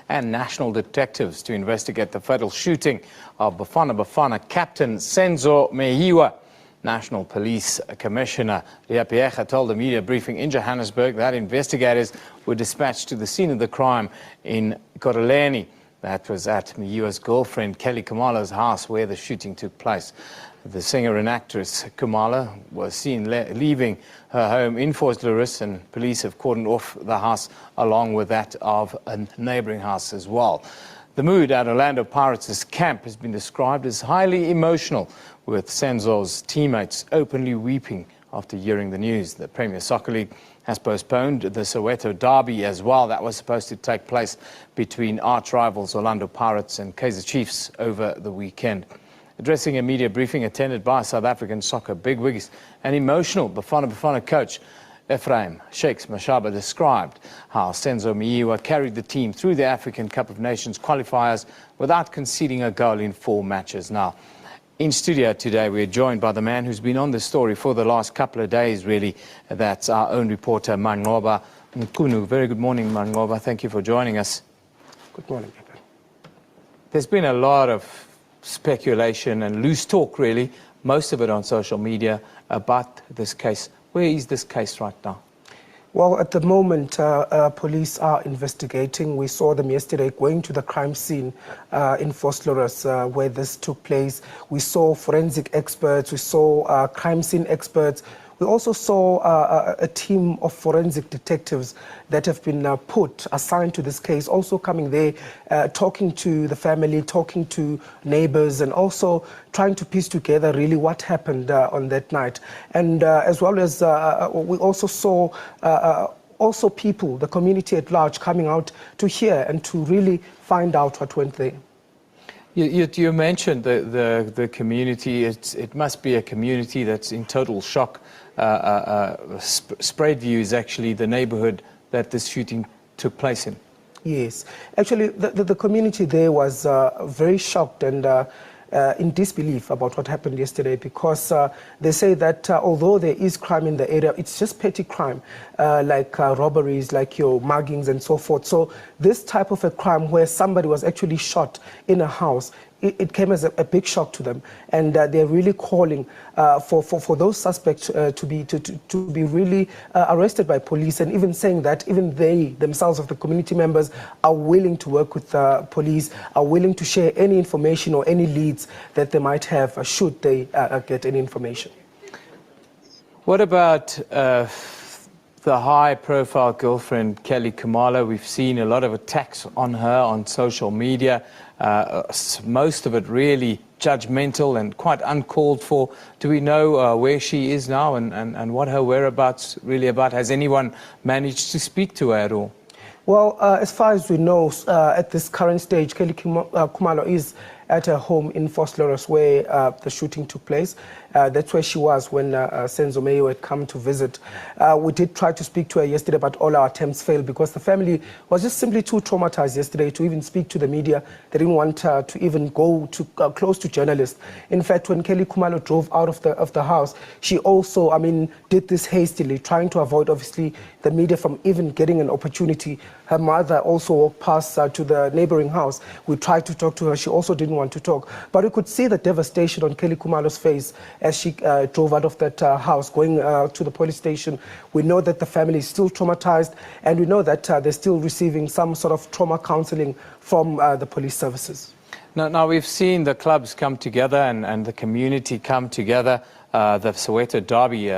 and national detectives to investigate the fatal shooting of Bafana Bafana captain Senzo Meyiwa. National Police Commissioner Riapiecha told a media briefing in Johannesburg that investigators were dispatched to the scene of the crime in Koroleni. That was at Meyiwa's girlfriend Kelly Khumalo's house where the shooting took place. The singer and actress Khumalo was seen leaving her home in Vosloorus, and police have cordoned off the house along with that of a neighbouring house as well. The mood at Orlando Pirates' camp has been described as highly emotional, with Senzo's teammates openly weeping after hearing the news. The Premier Soccer League has postponed the Soweto derby as well. That was supposed to take place between arch rivals Orlando Pirates and Kaizer Chiefs over the weekend. Addressing a media briefing attended by South African soccer bigwigs, an emotional Bafana Bafana coach Ephraim Shakes Mashaba described how Senzo Meyiwa carried the team through the African Cup of Nations qualifiers without conceding a goal in 4 matches. Now, in studio today, we're joined by the man who's been on this story for the last couple of days, really. That's our own reporter, Manqoba Mkunu. Very good morning, Manqoba. Thank you for joining us. Good morning, Pepe. There's been a lot of speculation and loose talk, really, most of it on social media, about this case. Where is this case right now? Well, at the moment, police are investigating. We saw them yesterday going to the crime scene in Vosloorus where this took place. We saw forensic experts. We saw crime scene experts. We also saw a team of forensic detectives that have been assigned to this case, also coming there, talking to the family, talking to neighbors, and also trying to piece together really what happened on that night. And as well as we also saw also people, the community at large, coming out to hear and to really find out what went there. You mentioned the community. It must be a community that's in total shock. Spreadview is actually the neighborhood that this shooting took place in. Yes. Actually, the community there was very shocked and in disbelief about what happened yesterday, because they say that although there is crime in the area, it's just petty crime, like robberies, like your muggings and so forth. So this type of a crime where somebody was actually shot in a house, it came as a big shock to them, and they're really calling for those suspects to be really arrested by police, and even saying that even they themselves, of the community members, are willing to work with police, are willing to share any information or any leads that they might have should they get any information. What about the high-profile girlfriend Kelly Khumalo? We've seen a lot of attacks on her on social media. Most of it really judgmental and quite uncalled for. Do we know where she is now and what her whereabouts really about? Has anyone managed to speak to her at all? Well, as far as we know, at this current stage, Kelly Khumalo is at her home in Vosloorus where the shooting took place. That's where she was when Senzo Meyiwa had come to visit. We did try to speak to her yesterday, but all our attempts failed because the family was just simply too traumatized yesterday to even speak to the media. They didn't want to even go too close to journalists. In fact, when Kelly Khumalo drove out of the house, she also, did this hastily, trying to avoid, obviously, the media from even getting an opportunity. Her mother also walked past to the neighboring house. We tried to talk to her. She also didn't want to talk. But we could see the devastation on Kelly Khumalo's face as she drove out of that house, going to the police station. We know that the family is still traumatized, and we know that they're still receiving some sort of trauma counseling from the police services. Now we've seen the clubs come together and the community come together. The Soweto derby,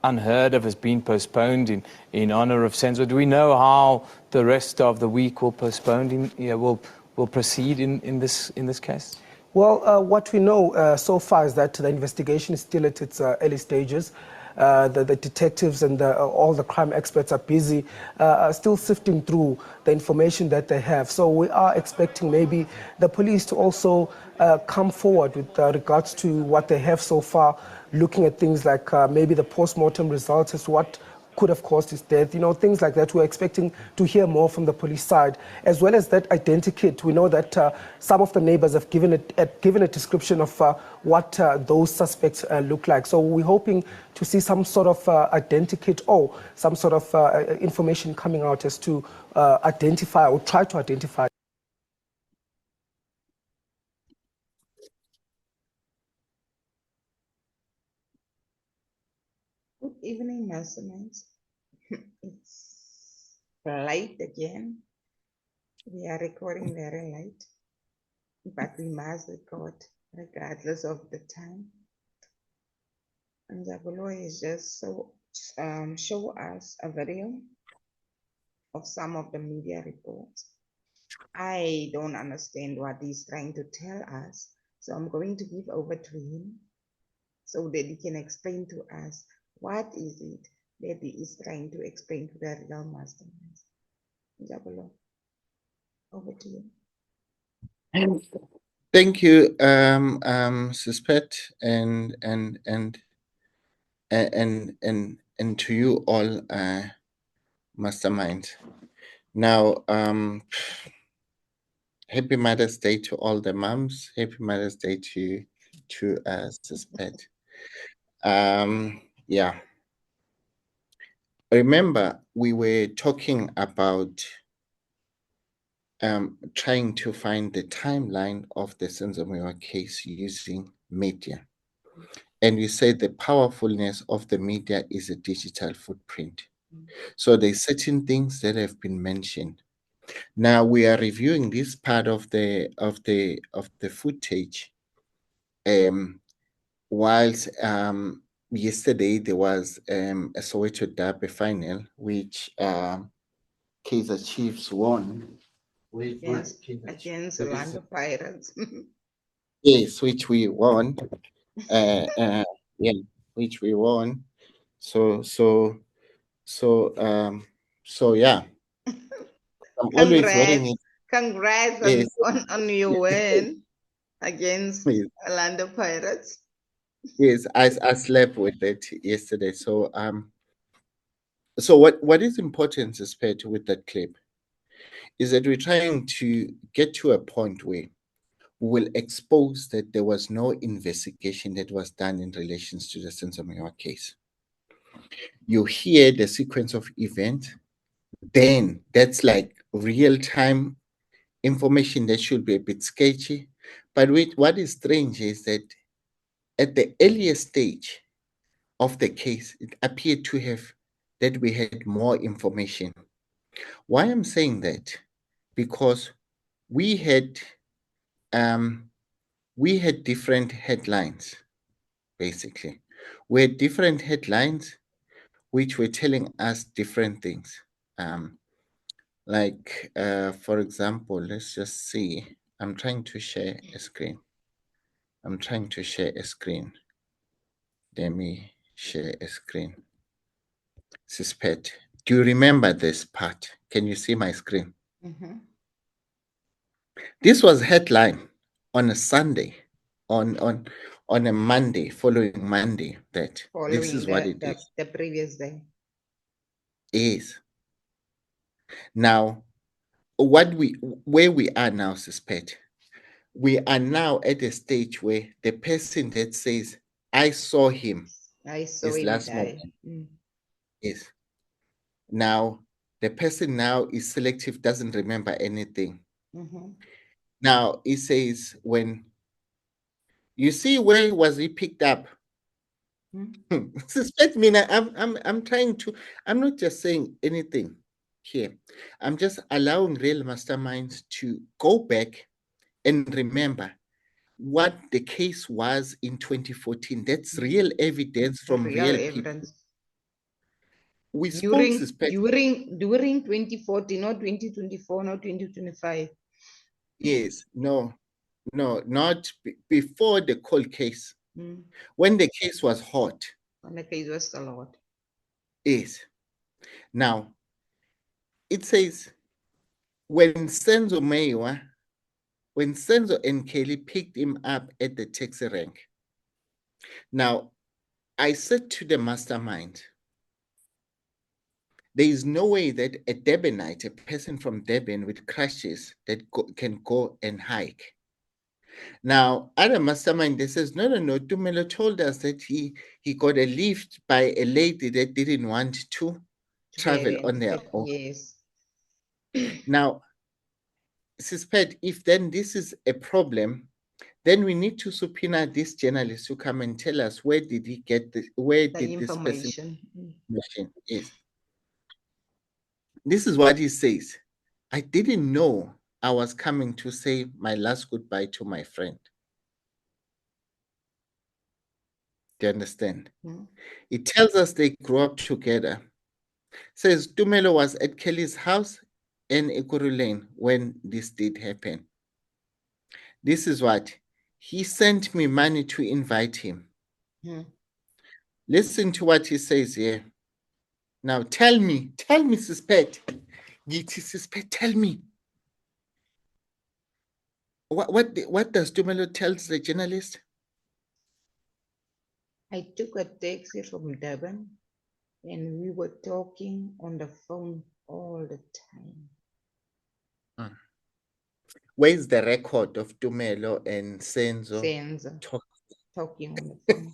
unheard of, has been postponed in honor of Senzo. Do we know how the rest of the week will will proceed in this case? Well, what we know so far is that the investigation is still at its early stages. The detectives and all the crime experts are busy still sifting through the information that they have. So we are expecting maybe the police to also come forward with regards to what they have so far, looking at things like maybe the post-mortem results as what could have caused his death, things like that. We're expecting to hear more from the police side, as well as that identikit. We know that some of the neighbors have given a description of what those suspects look like. So we're hoping to see some sort of identikit or some sort of information coming out as to identify or try to identify. Good evening, masterminds. It's light again. We are recording very late, but we must record regardless of the time. And Jabulo is just show us a video of some of the media reports. I don't understand what he's trying to tell us, so I'm going to give over to him so that he can explain to us what is it that he is trying to explain to the real masterminds. Jabulo, over to you. Thank you, Suspect, and to you all, mastermind. Now, happy Mother's Day to all the moms. Happy Mother's Day to Suspect. Yeah. Remember, we were talking about trying to find the timeline of the Senzomiwa case using media. And we said the powerfulness of the media is a digital footprint. So there's certain things that have been mentioned. Now we are reviewing this part of the footage. Whilst yesterday there was a Soweto Derby final, which Kaizer Chiefs won. Against Orlando Pirates. Yes, which we won. Yeah, which we won. So yeah. I'm always wearing it. Congrats Yes. on your win against Orlando Pirates. Yes, I slept with it yesterday. So what is important to spare with that clip is that we're trying to get to a point where we will expose that there was no investigation that was done in relation to the Senzomiwa case. You hear the sequence of events, then that's like real-time information that should be a bit sketchy. But what is strange is that at the earliest stage of the case, it appeared to have that we had more information. Why I'm saying that? Because we had different headlines, basically. We had different headlines which were telling us different things. For example, let's just see. I'm trying to share a screen. Let me share a screen. Suspect. Do you remember this part? Can you see my screen? Mm-hmm. This was headline on a Sunday, on a Monday, following Monday, that this is what it is. The previous day. Is. Now, where we are now, Suspect, we are now at a stage where the person that says, I saw him, his last moment. Yes. Now, the person now is selective, doesn't remember anything. Mm-hmm. Now, he says, when you see where was he picked up? Suspect me. I'm trying to, I'm not just saying anything here. I'm just allowing real masterminds to go back and remember what the case was in 2014. That's real evidence from real people. We spoke suspect during 2014, not 2024, not 2025. Yes, no, not before the cold case. When the case was hot. When the case was still hot. Yes. Now, it says, when Senzo and Kelly picked him up at the taxi rank. Now, I said to the mastermind, There is no way that a Durbanite, a person from Durban with crashes, can go and hike. Now, other mastermind, they says, no, Tumelo told us that he got a lift by a lady that didn't want to travel on their own. Yes. Now, suspect if then this is a problem, then we need to subpoena this journalist to come and tell us where did he get this, where did this person information is. This is what he says. I didn't know I was coming to say my last goodbye to my friend. Do you understand? It tells us they grew up together. Says Tumelo was at Kelly's house in Ikuru Lane when this did happen. This is what he sent me money to invite him. Listen to what he says here. Now tell me, suspect. Suspect, tell me. What does Tumelo tell the journalist? I took a taxi from Durban and we were talking on the phone all the time. Where's the record of Tumelo and Senzo talking on the phone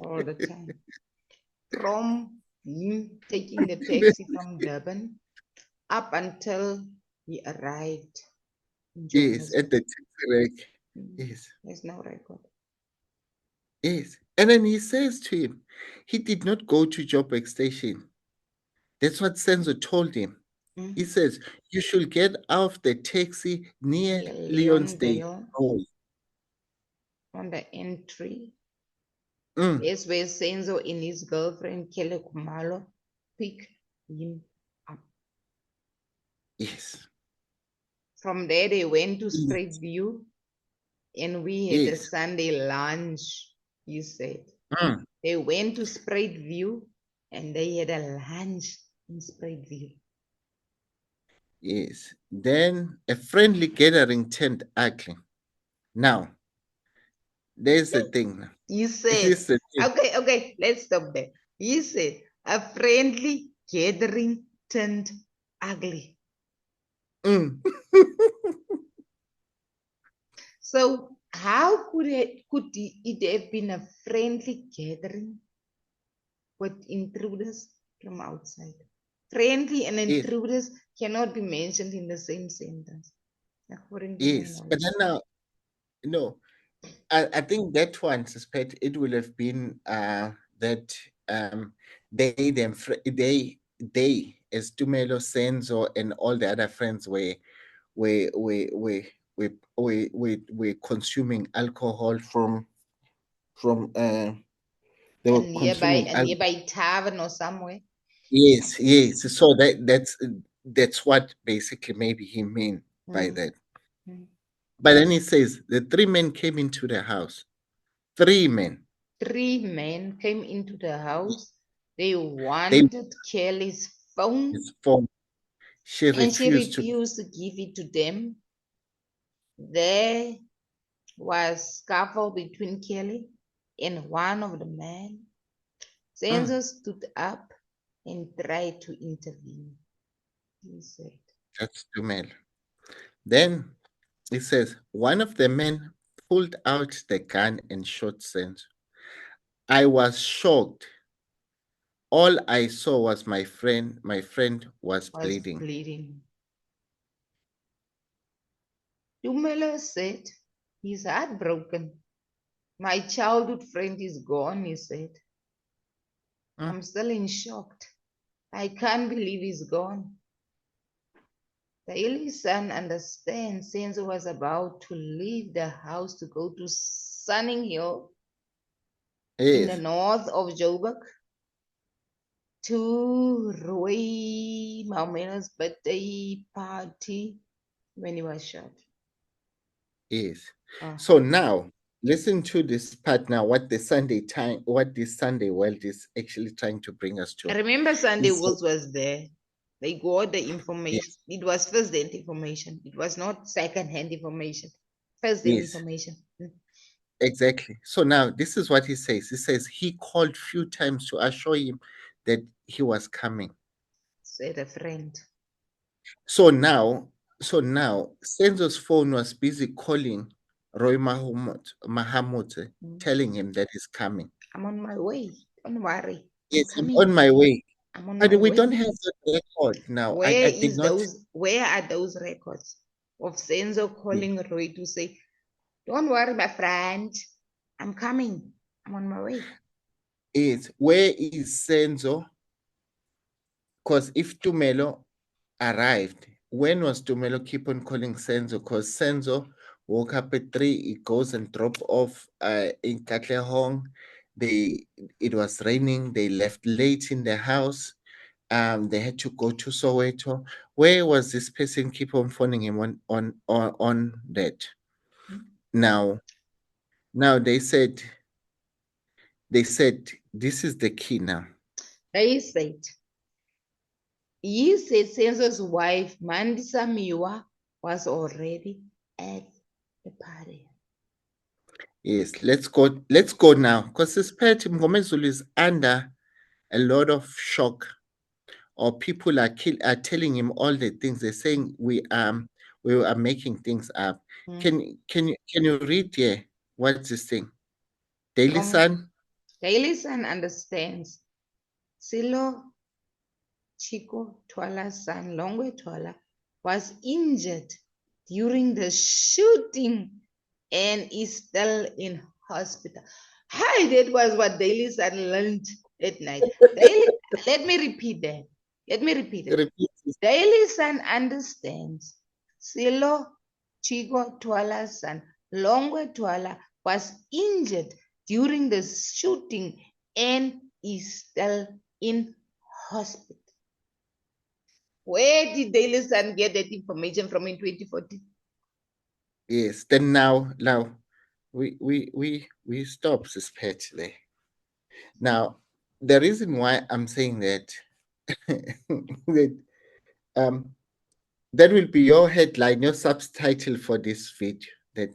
all the time? From him taking the taxi from Durban up until he arrived in Yes, at the taxi rank. Yes. There's no record. Yes. And then he says to him, he did not go to Joburg station. That's what Senzo told him. He says, you should get off the taxi near Leonsdale Road. On the entry. That's where Senzo and his girlfriend, Kelly Kumalo, pick him up. Yes. From there, they went to Straight View and we had a Sunday lunch, he said. They went to Straight View and they had a lunch in Straight View. Yes. Then a friendly gathering turned ugly. Now, there's the thing. He said, okay, let's stop there. He said, a friendly gathering turned ugly. So how could it have been a friendly gathering with intruders from outside? Friendly and intruders cannot be mentioned in the same sentence, according to my knowledge. But then now, no, I think that one suspect it will have been that they as Tumelo, Senzo, and all the other friends were consuming alcohol from they were consuming a nearby tavern or somewhere. Yes. So that's what basically maybe he meant by that. But then he says the 3 men came into the house. 3 men. 3 men came into the house. They wanted Kelly's phone. His phone. She refused to give it to them. There was scuffle between Kelly and one of the men. Senzo stood up and tried to intervene. He said. That's too male. Then he says one of the men pulled out the gun and shot Senzo. I was shocked. All I saw was my friend. My friend was bleeding. Tumelo said he's heartbroken. My childhood friend is gone, he said. I'm still in shock. I can't believe he's gone. The only son understands Senzo was about to leave the house to go to Sunning Hill in the north of Joburg to Roy Maumena's birthday party when he was shot. Yes. So now listen to this part now, what this Sunday World is actually trying to bring us to. I remember Sunday World was there. They got the information. Yes. It was first-hand information. It was not second-hand information. First-hand information. Exactly. So now this is what he says. He says he called few times to assure him that he was coming. Said a friend. So now, Senzo's phone was busy calling Roy Mahamud, telling him that he's coming. I'm on my way. Don't worry. Yes, I'm I'm coming. on my way. I'm on But my we way. don't have that record now. I did not. Where are those records of Senzo calling Roy to say, don't worry, my friend. I'm coming. I'm on my way. Where is Senzo? Because if Tumelo arrived, when was Tumelo keep on calling Senzo? Because Senzo woke up at 3, he goes and drop off in Katlehong. It was raining, they left late in the house. They had to go to Soweto. Where was this person keep on phoning him on that? Now they said this is the key now. They said, he said Senzo's wife, Mandisa Miwa, was already at the party. Yes, let's go now. Because this Pet Mgomezulu is under a lot of shock, or people are telling him all the things. They're saying we are making things up. Can you read here? What's this thing? Daily Sun? Daily Sun understands. Silo Chico Twala's son, Longwe Twala, was injured during the shooting and is still in hospital. Hi, that was what Daily Sun learned at night. Let me repeat that. Let me repeat it. Daily Sun understands. Silo Chico Twala's son, Longwe Twala, was injured during the shooting and is still in hospital. Where did Daily Sun get that information from in 2014? Yes. Then now we stop suspect there. Now the reason why I'm saying that that will be your headline, your subtitle for this video. That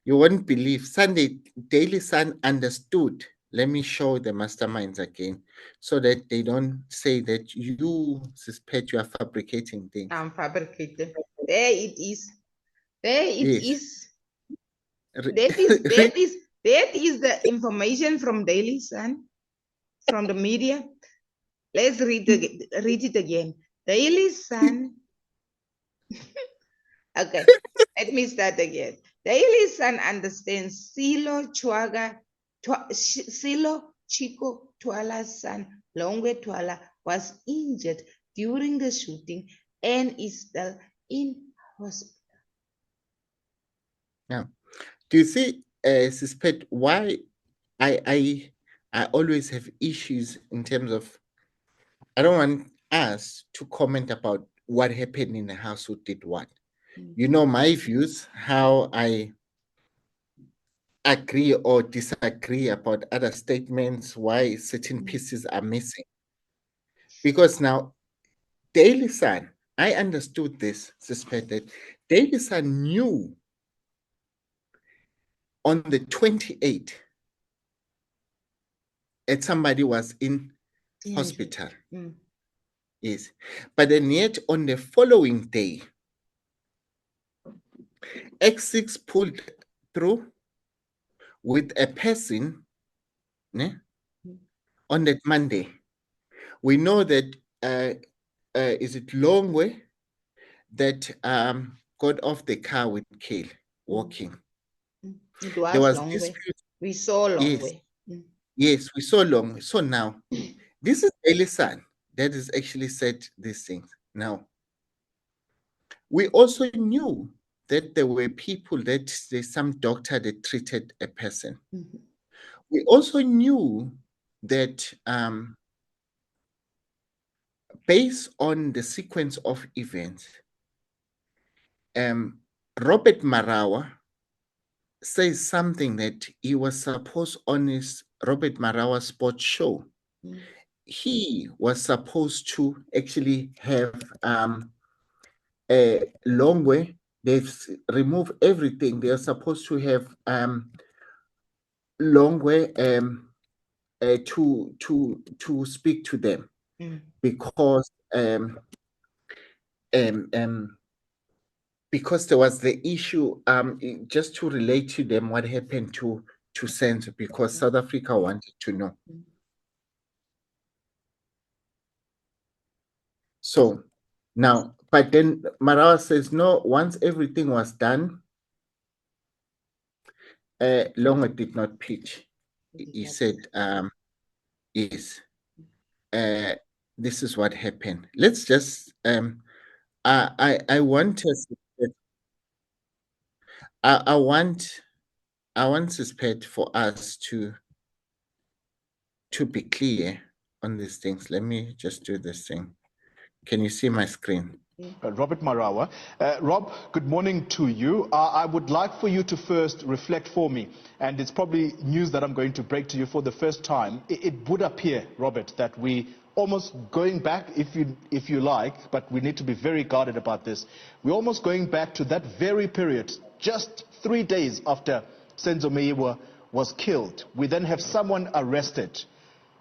you won't believe. Sunday Daily Sun understood. Let me show the masterminds again, so that they don't say that you suspect you are fabricating things. I'm fabricating. There it is. There it is. That is the information from Daily Sun, from the media. Let's read it again. Daily Sun. Okay, let me start again. Daily Sun understands Silo Chico Twala's son, Longwe Twala, was injured during the shooting and is still in hospital. Now, do you see, suspect why I always have issues in terms of, I don't want us to comment about what happened in the house, who did what. You know my views, how I agree or disagree about other statements, why certain pieces are missing. Because now, Daily Sun, I understood this, suspected. Daily Sun knew on the 28th that somebody was in hospital. Yes. But then yet on the following day, X6 pulled through with a person on that Monday. We know that is it Longwe that got off the car with Kale walking. It was Longwe. We saw Longwe. Yes, we saw Longwe. So now, this is Daily Sun that has actually said these things. Now, we also knew that there were people that there's some doctor that treated a person. We also knew that based on the sequence of events, Robert Marawa says something that he was supposed on his Robert Marawa sports show. He was supposed to actually have a Longwe. They've removed everything. They are supposed to have Longwe to speak to them because because there was the issue, just to relate to them what happened to Senzo, because South Africa wanted to know. So now, but then Marawa says no. Once everything was done, Longe did not pitch. He said, "Yes, this is what happened." Let's just I want us. I want Suspect for us to be clear on these things. Let me just do this thing. Can you see my screen? Robert Marawa. Rob, good morning to you. I would like for you to first reflect for me, and it's probably news that I'm going to break to you for the first time. It would appear, Robert, that we almost going back, if you like, but we need to be very guarded about this. We're almost going back to that very period, just 3 days after Senzo Meyiwa was killed. We then have someone arrested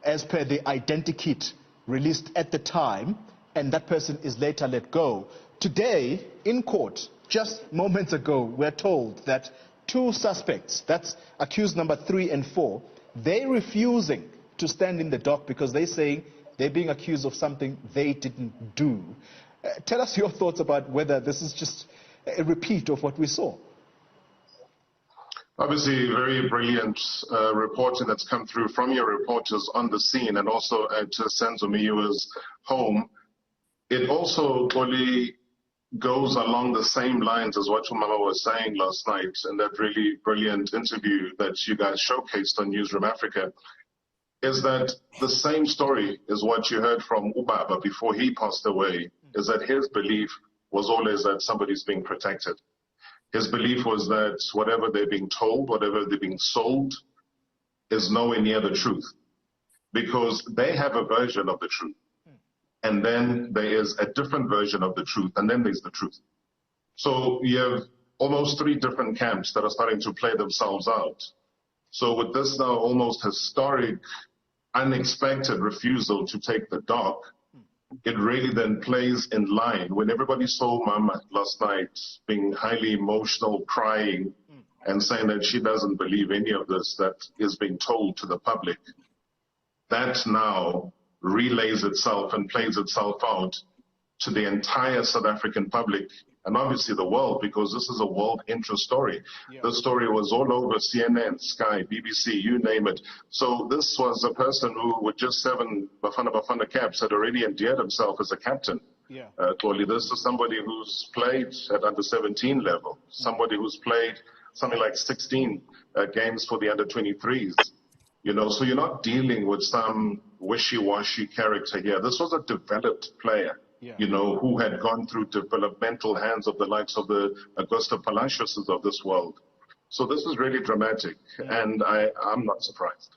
as per the identikit released at the time, and that person is later let go. Today, in court, just moments ago, we're told that 2 suspects, that's accused number 3 and 4, they're refusing to stand in the dock because they're saying they're being accused of something they didn't do. Tell us your thoughts about whether this is just a repeat of what we saw. Obviously, very brilliant reporting that's come through from your reporters on the scene and also at Senzo Meyiwa's home. It also really goes along the same lines as what Mama was saying last night in that really brilliant interview that you guys showcased on Newsroom Africa, is that the same story is what you heard from Ubaba before he passed away, is that his belief was always that somebody's being protected. His belief was that whatever they're being told, whatever they're being sold, is nowhere near the truth, because they have a version of the truth. And then there is a different version of the truth, and then there's the truth. So you have almost 3 different camps that are starting to play themselves out. So with this now almost historic, unexpected refusal to take the dock, it really then plays in line. When everybody saw Mama last night being highly emotional, crying, and saying that she doesn't believe any of this that is being told to the public, that now relays itself and plays itself out to the entire South African public and obviously the world, because this is a world interest story. Yeah. This story was all over CNN, Sky, BBC, you name it. So this was a person who, with just 7 Bafana caps, had already endeared himself as a captain. Yeah. Clearly, this is somebody who's played at under 17 level, somebody who's played something like 16 games for the under 23s. You know, so you're not dealing with some wishy-washy character here. This was a developed player. Yeah. You know, who had gone through developmental hands of the likes of the Augusto Palacioses of this world. So this is really dramatic, and I'm not surprised.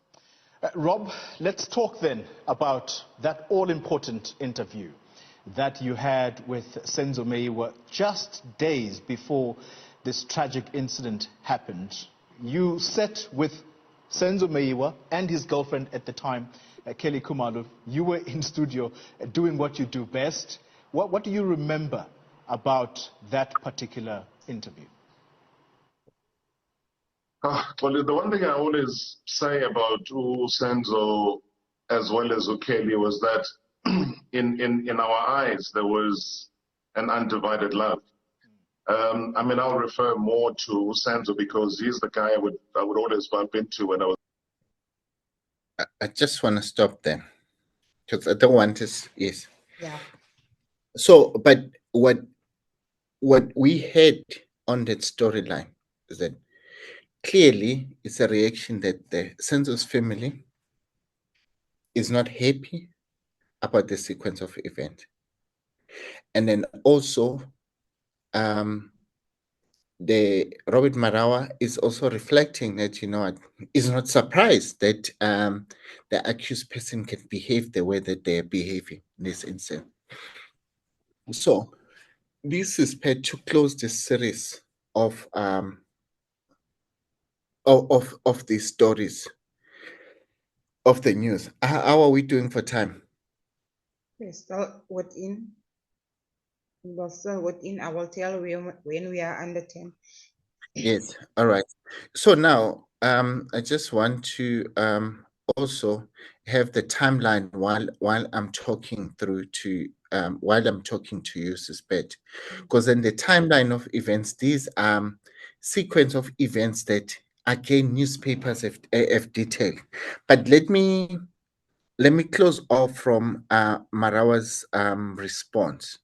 Rob, let's talk then about that all-important interview that you had with Senzo Meyiwa just days before this tragic incident happened. You sat with Senzo Meyiwa and his girlfriend at the time, Kelly Khumalo. You were in studio doing what you do best. What do you remember about that particular interview? Well, the one thing I always say about Senzo as well as Kelly was that in our eyes there was an undivided love. I mean, I'll refer more to Senzo because he's the guy I would always bump into when I was. I just want to stop there because I don't want to. Yes. Yeah. So, but what we had on that storyline is that clearly it's a reaction that the Senzo's family is not happy about the sequence of events, and then also the Robert Marawa is also reflecting that, you know, is not surprised that the accused person can behave the way that they're behaving in this instance. So this is paid to close the series of these stories. of the news. How are we doing for time? We're still within. We're still within. I will tell you when we are under 10. Yes. All right. So now, I just want to also have the timeline while I'm talking through to while I'm talking to you, Suspect, because in the timeline of events, these sequence of events that again newspapers have detailed. But let me close off from Marawa's response.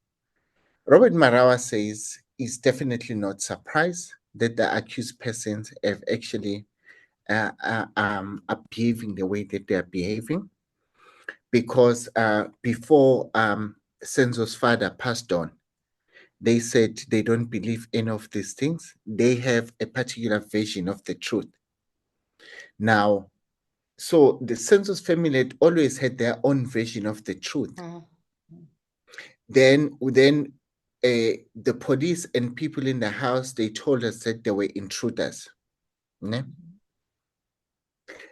Robert Marawa says he's definitely not surprised that the accused persons have actually are behaving the way that they are behaving, because before Senzo's father passed on, they said they don't believe any of these things. They have a particular version of the truth. Now, so the Senzo's family had always had their own version of the truth. Then the police and people in the house, they told us that they were intruders. Ne?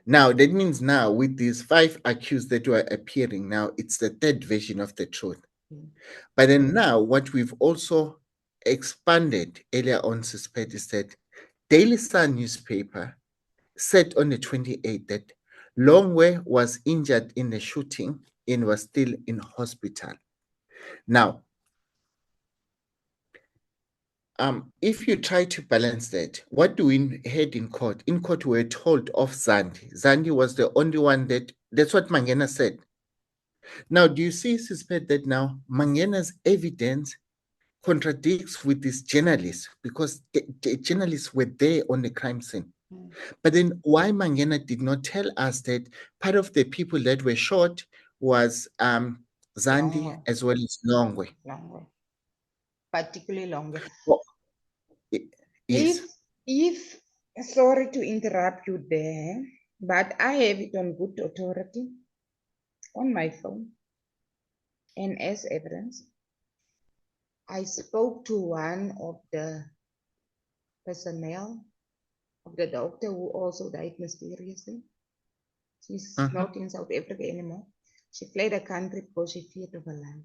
Now that means now with these 5 accused that were appearing, now it's the third version of the truth. But then now what we've also expanded earlier on, Suspect, is that Daily Sun newspaper said on the 28th that Longwe was injured in the shooting and was still in hospital. Now, if you try to balance that, what do we head in court? In court, we were told of Zandi. Zandi was the only one that's what Mangena said. Now, do you see, Suspect, that now Mangena's evidence contradicts with these journalists, because the journalists were there on the crime scene. But then why Mangena did not tell us that part of the people that were shot was Zandi Longwe. as well as Longwe. Longwe. Particularly Longe. Well, yes. If sorry to interrupt you there, but I have it on good authority on my phone, and as evidence, I spoke to one of the personnel of the doctor who also died mysteriously. She's not in South Africa anymore. She fled the country because she feared of her life.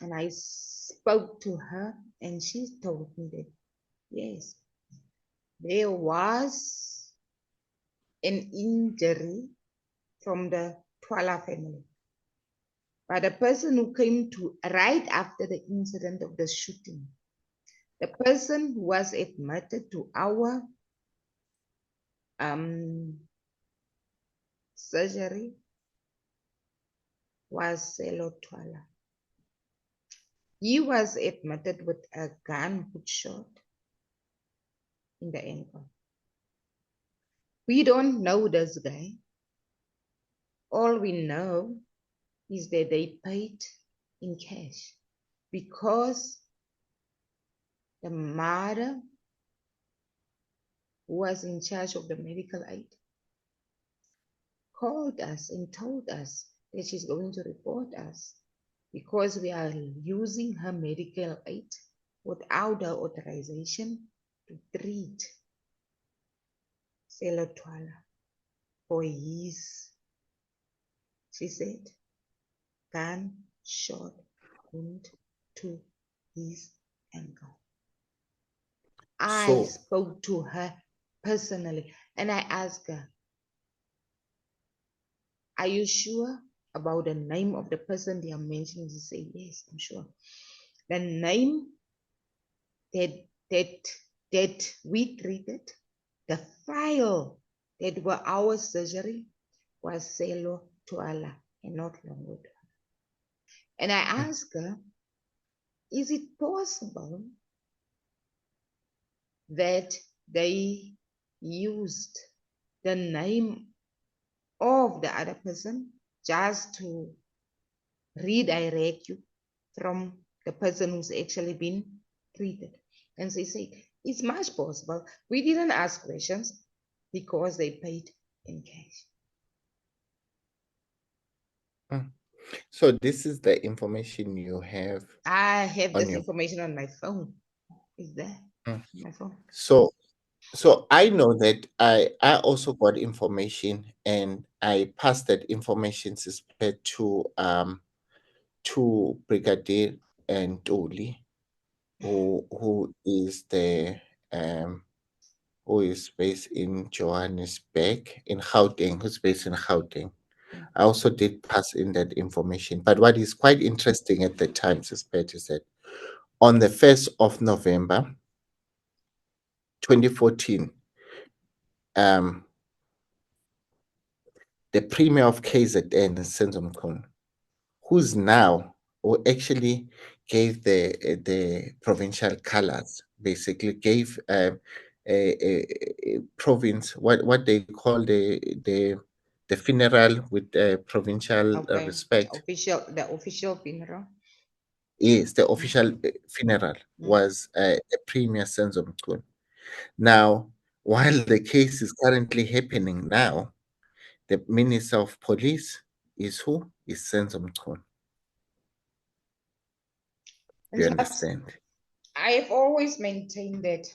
And I spoke to her, and she told me that yes, there was an injury from the Twala family. But the person who came to right after the incident of the shooting, the person who was admitted to our surgery was Longwe Twala. He was admitted with a gunshot shot in the ankle. We don't know this guy. All we know is that they paid in cash because the mother who was in charge of the medical aid called us and told us that she's going to report us because we are using her medical aid without her authorization to treat Longwe Twala for his, she said, gunshot wound to his ankle. I spoke to her personally and I asked her, are you sure about the name of the person they are mentioning? She said, yes, I'm sure. The name that we treated, the file that were our surgery was Longwe Twala and not Longwe Twala. And I asked her, is it possible that they used the name of the other person just to redirect you from the person who's actually been treated? And they said, it's much possible. We didn't ask questions because they paid in cash. So this is the information you have. I have this information on my phone. Is there? My phone. So So I know that I also got information and I passed that information suspect to Brigadier and Ntuli, who is the who is based in Johannesburg, in Gauteng, who's based in Gauteng. I also did pass in that information. But what is quite interesting at the time, suspect, is that on the 1st of November 2014, the Premier of KZN, Senzo Mkhunu, who's now, who actually gave the provincial colors, basically gave a province what they call the funeral with provincial Okay. respect. The official funeral. Yes, the official funeral was the Premier Senzo Mkhunu. Now, while the case is currently happening now, the Minister of Police is who? Is Senzo Mkhunu. Do you And understand? I've always maintained that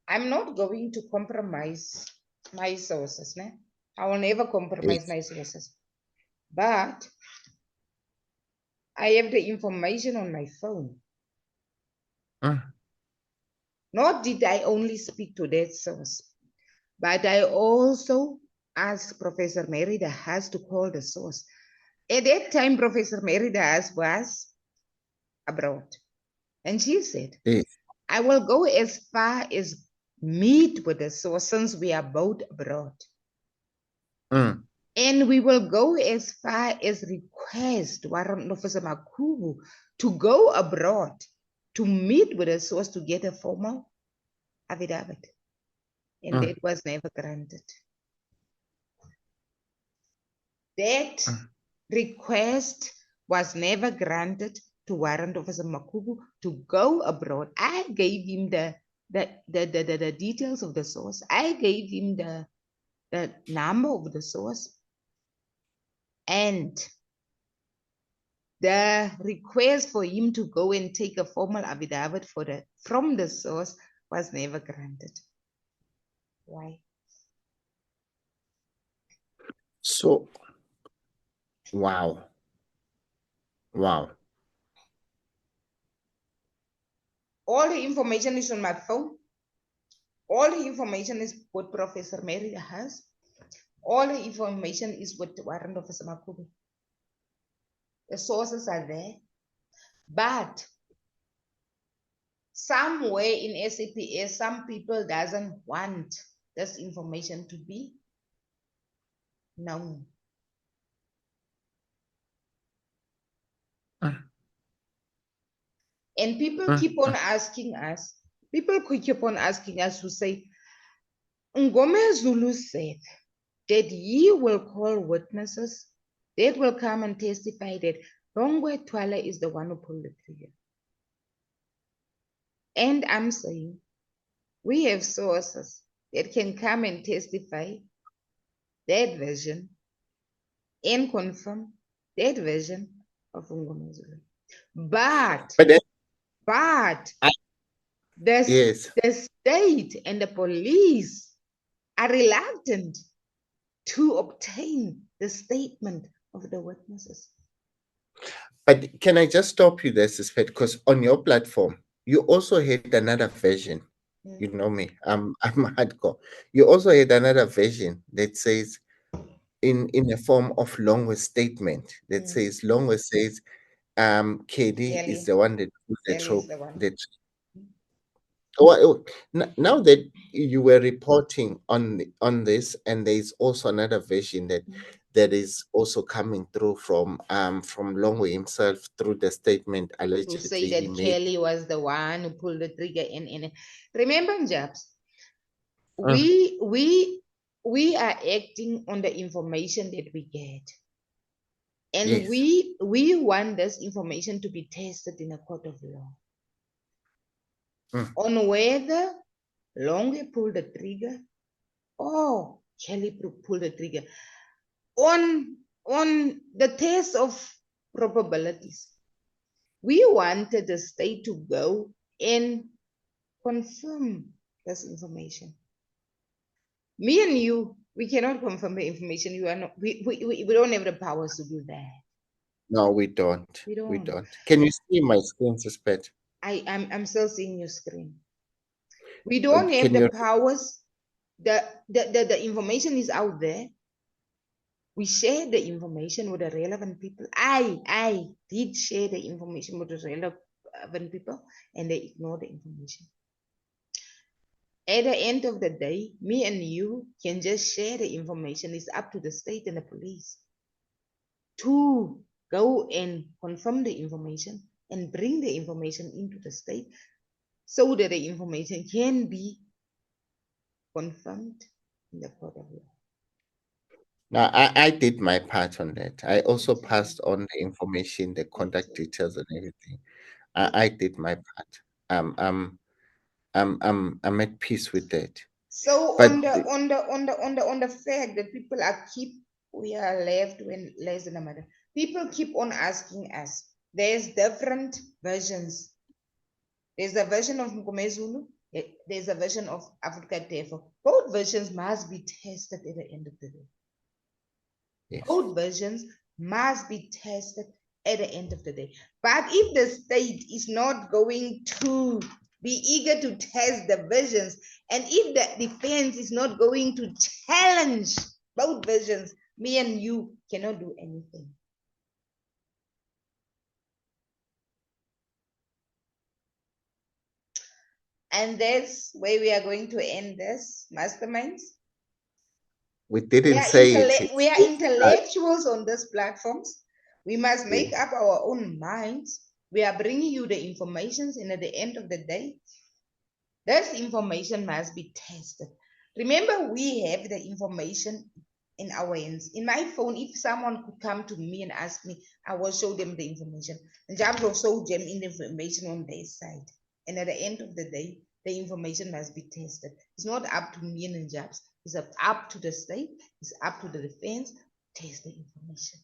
I'm not going to compromise my sources. Ne? I will never compromise Yes. my sources. But I have the information on my phone. Not did I only speak to that source, but I also asked Professor Merida has to call the source. At that time, Professor Merida was abroad. And she said, Yes. I will go as far as meet with the source since we are both abroad. And we will go as far as request Warrant Officer Makubu to go abroad to meet with the source to get a formal affidavit. And that was never granted. That request was never granted to Warrant Officer Makubu to go abroad. I gave him the details of the source. I gave him the number of the source. And the request for him to go and take a formal affidavit from the source was never granted. Why? So, wow. All the information is on my phone. All the information is what Professor Merida has. All the information is with Warrant Officer Makubu. The sources are there. But somewhere in SAPS, some people doesn't want this information to be known. And people keep on asking us, to say, Ngome Zulu said that he will call witnesses that will come and testify that Longwe Twala is the one who pulled the trigger. And I'm saying, we have sources that can come and testify that version and confirm that version of Ngome Zulu. But yes. the state and the police are reluctant to obtain the statement of the witnesses. But can I just stop you there, Suspect? Because on your platform, you also had another version. You know me, I'm hardcore. You also had another version that says, in a form of Longwe statement, that says Longwe says, KD is the one that put the trope. Now that you were reporting on this, and there is also another version that is also coming through from Longwe himself through the statement allegedly to say that he made. Kelly was the one who pulled the trigger in. Remember, Jabs, we are acting on the information that we get. And yes. we want this information to be tested in a court of law. On whether Longe pulled the trigger or Kelly pulled the trigger. On the test of probabilities, we wanted the state to go and confirm this information. Me and you, we cannot confirm the information. You are not. We don't have the powers to do that. No, we don't. We don't. We don't. Can you see my screen, Suspect? I'm still seeing your screen. We don't have Can the you? powers. The information is out there. We share the information with the relevant people. I did share the information with the relevant people, and they ignore the information. At the end of the day, me and you can just share the information. It's up to the state and the police to go and confirm the information and bring the information into the state so that the information can be confirmed in the court of law. Now, I did my part on that. I also passed on the information, the contact details, and everything. I did my part. I'm at peace with that. So But on the fact that we are left when less than a matter. People keep on asking us. There's different versions. There's a version of Mkomezulu. There's a version of Africa Tefo. Both versions must be tested at the end of the day. yes. Both versions must be tested at the end of the day. But if the state is not going to be eager to test the versions, and if the defense is not going to challenge both versions, me and you cannot do anything. And that's where we are going to end this, masterminds. We didn't say it. We are intellectuals on these platforms. We must make up our own minds. We are bringing you the information, and at the end of the day, this information must be tested. Remember, we have the information in our hands. In my phone, if someone could come to me and ask me, I will show them the information. And Jabs will show them the information on their side. And at the end of the day, the information must be tested. It's not up to me and Jabs. It's up to the state. It's up to the defense to test the information.